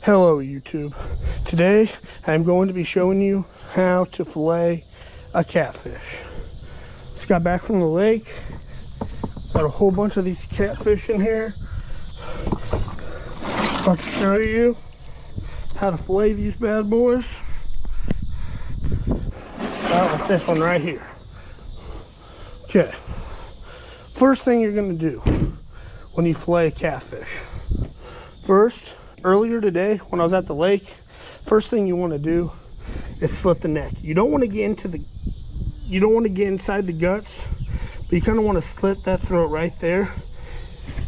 Hello YouTube. Today I'm going to be showing you how to fillet a catfish. Just got back from the lake. Got a whole bunch of these catfish in here. About to show you how to fillet these bad boys. Start with this one right here. Okay. First thing you're going to do when you fillet a catfish. First, earlier today when I was at the lake, first thing you want to do is slit the neck. You don't want to get inside the guts, but you kind of want to slit that throat right there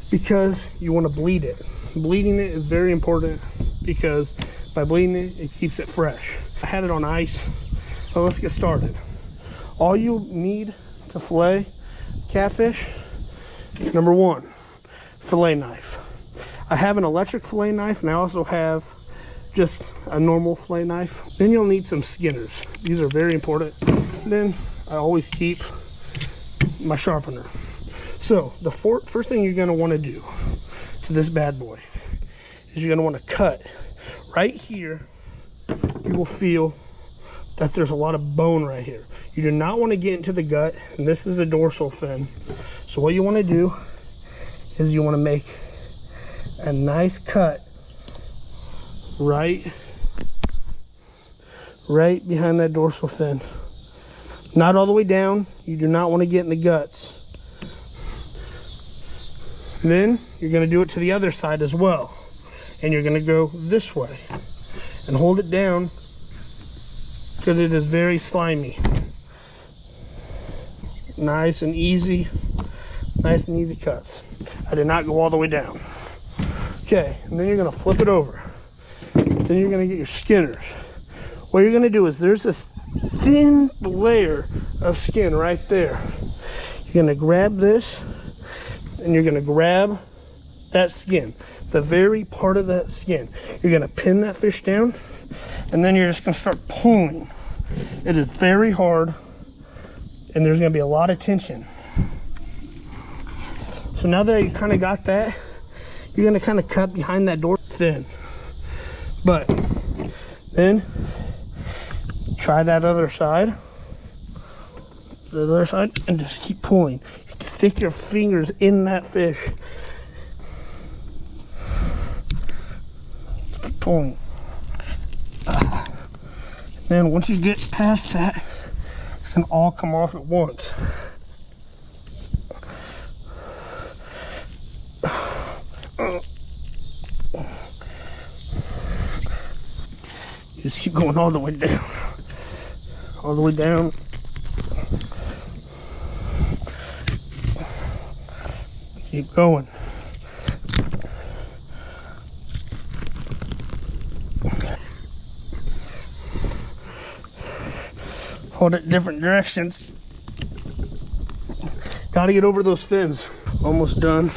because you want to bleed it. Bleeding it is very important because by bleeding it, it keeps it fresh. I had it on ice, so let's get started. All you need to fillet catfish, number one, fillet knife. I have an electric fillet knife and I also have just a normal fillet knife. Then you'll need some skinners. These are very important. Then I always keep my sharpener. So the first thing you're going to want to do to this bad boy is you're going to want to cut right here. You will feel that there's a lot of bone right here. You do not want to get into the gut, and this is a dorsal fin. So what you want to do is you want to make a nice cut right behind that dorsal fin. Not all the way down. You do not want to get in the guts. Then you're going to do it to the other side as well. And you're going to go this way and hold it down because it is very slimy. Nice and easy cuts. I did not go all the way down. Okay, and then you're going to flip it over. Then you're going to get your skinners. What you're going to do is there's this thin layer of skin right there. You're going to grab this and you're going to grab that skin, the very part of that skin. You're going to pin that fish down and then you're just going to start pulling. It is very hard and there's going to be a lot of tension. So now that you kind of got that, you're going to kind of cut behind that door thin. But then try that other side, and just keep pulling. Stick your fingers in that fish. Keep pulling. Then once you get past that, it's going to all come off at once. Just keep going all the way down. All the way down. Keep going. Hold it different directions. Gotta get over those fins. Almost done.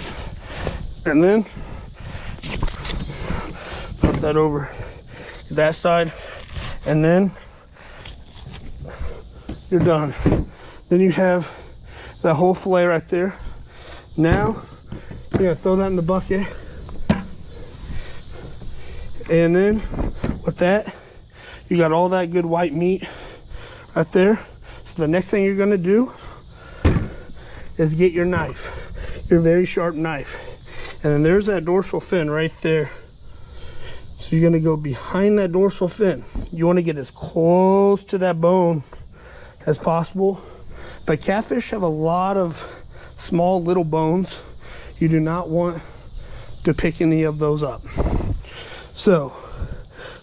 And then put that over that side, and then you're done. Then you have that whole fillet right there. Now you're gonna throw that in the bucket, and then with that you got all that good white meat right there. So the next thing you're gonna do is get your knife, your very sharp knife, and then there's that dorsal fin right there. So you're gonna go behind that dorsal fin. You wanna get as close to that bone as possible. But catfish have a lot of small little bones. You do not want to pick any of those up. So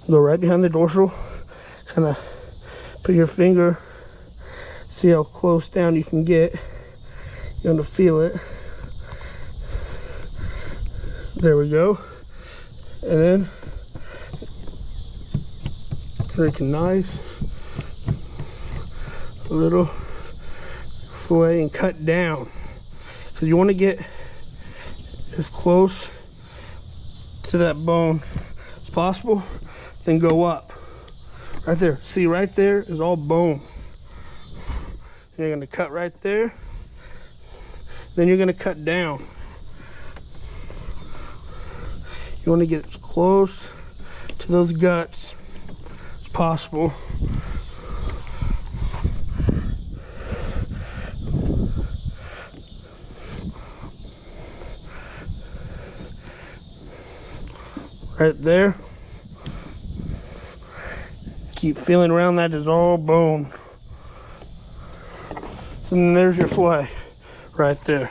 go right behind the dorsal, kind of put your finger, see how close down you can get. You're gonna feel it. There we go. And then take a nice little fillet and cut down. So you want to get as close to that bone as possible, then go up. Right there. See, right there is all bone. And you're going to cut right there. Then you're going to cut down. You want to get as close to those guts as possible. Right there. Keep feeling around, that is all bone. So then there's your fillet right there.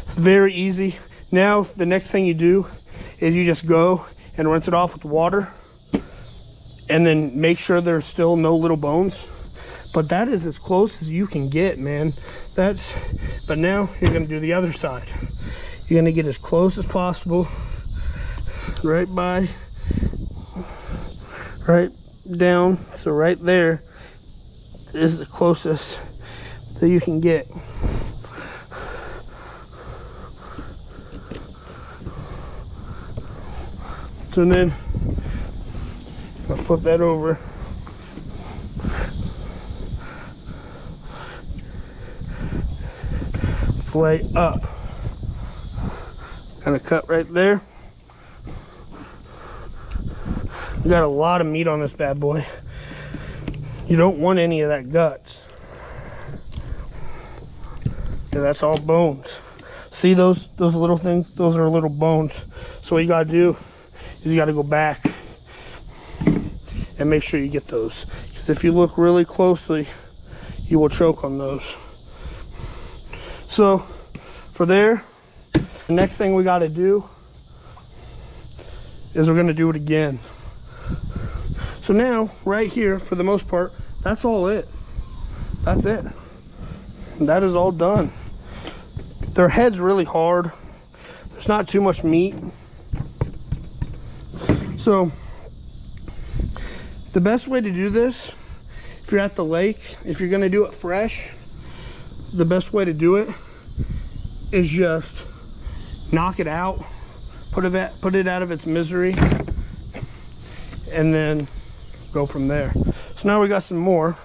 It's very easy. Now the next thing you do is you just go and rinse it off with water and then make sure there's still no little bones. But that is as close as you can get, man. But now you're gonna do the other side. You're gonna get as close as possible, right down. So right there is the closest that you can get. So then I'll flip that over. Fillet up. Kind of cut right there. We got a lot of meat on this bad boy. You don't want any of that guts. Yeah, that's all bones. See those little things? Those are little bones. So what you gotta do is you gotta go back and make sure you get those. Because if you look really closely, you will choke on those. So for there, the next thing we gotta do is we're gonna do it again. So now, right here, for the most part, that's all it. That's it. That is all done. Their head's really hard. There's not too much meat. So, the best way to do this, if you're at the lake, if you're gonna do it fresh, the best way to do it is just knock it out, put it out of its misery, and then go from there. So now we got some more.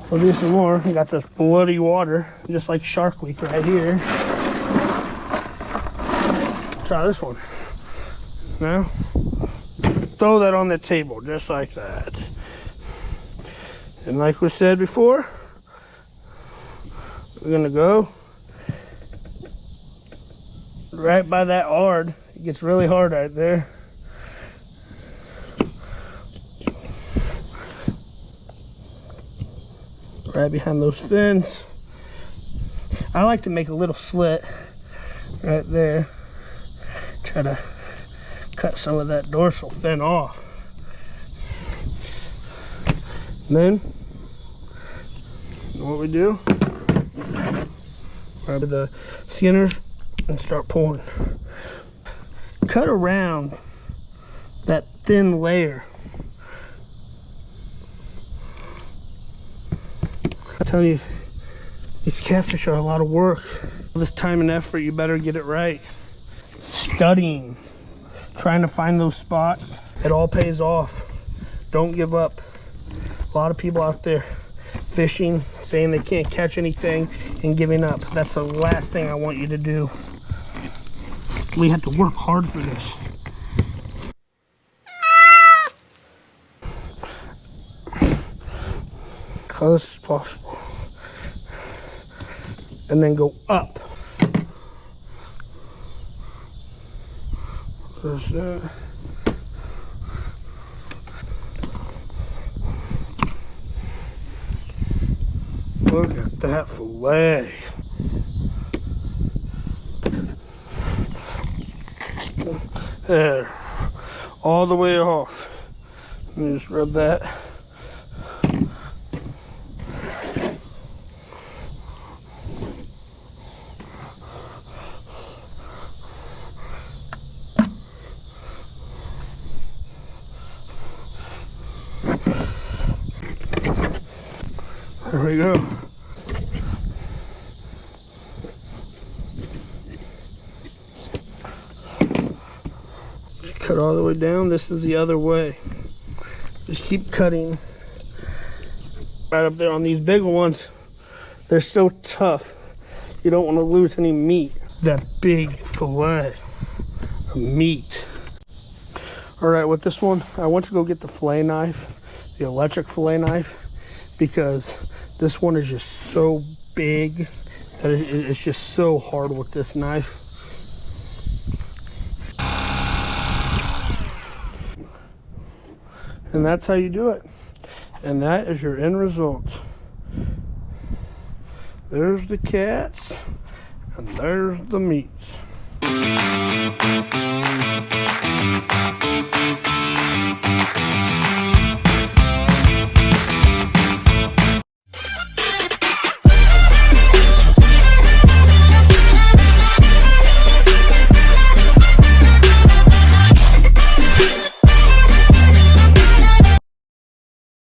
We'll do some more. We got this bloody water, just like Shark Week right here. Try this one. Now, throw that on the table, just like that. And like we said before, we're gonna go right by that ard. It gets really hard right there. Right behind those fins. I like to make a little slit right there. Try to cut some of that dorsal fin off. And then, what we do, grab the skinner and start pulling. Cut around that thin layer. I tell you, these catfish are a lot of work. All this time and effort, you better get it right. Studying, trying to find those spots, it all pays off. Don't give up. A lot of people out there fishing, saying they can't catch anything and giving up. That's the last thing I want you to do. We have to work hard for this. Close as possible. And then go up. There's that. Look at that fillet. There. All the way off. Let me just rub that. There we go. Cut all the way down. This is the other way. Just keep cutting. Right up there on these bigger ones, they're so tough. You don't want to lose any meat. That big fillet of meat. All right, with this one, I went to go get the fillet knife, the electric fillet knife, because this one is just so big that it's just so hard with this knife. And that's how you do it. And that is your end result. There's the cats, and there's the meats.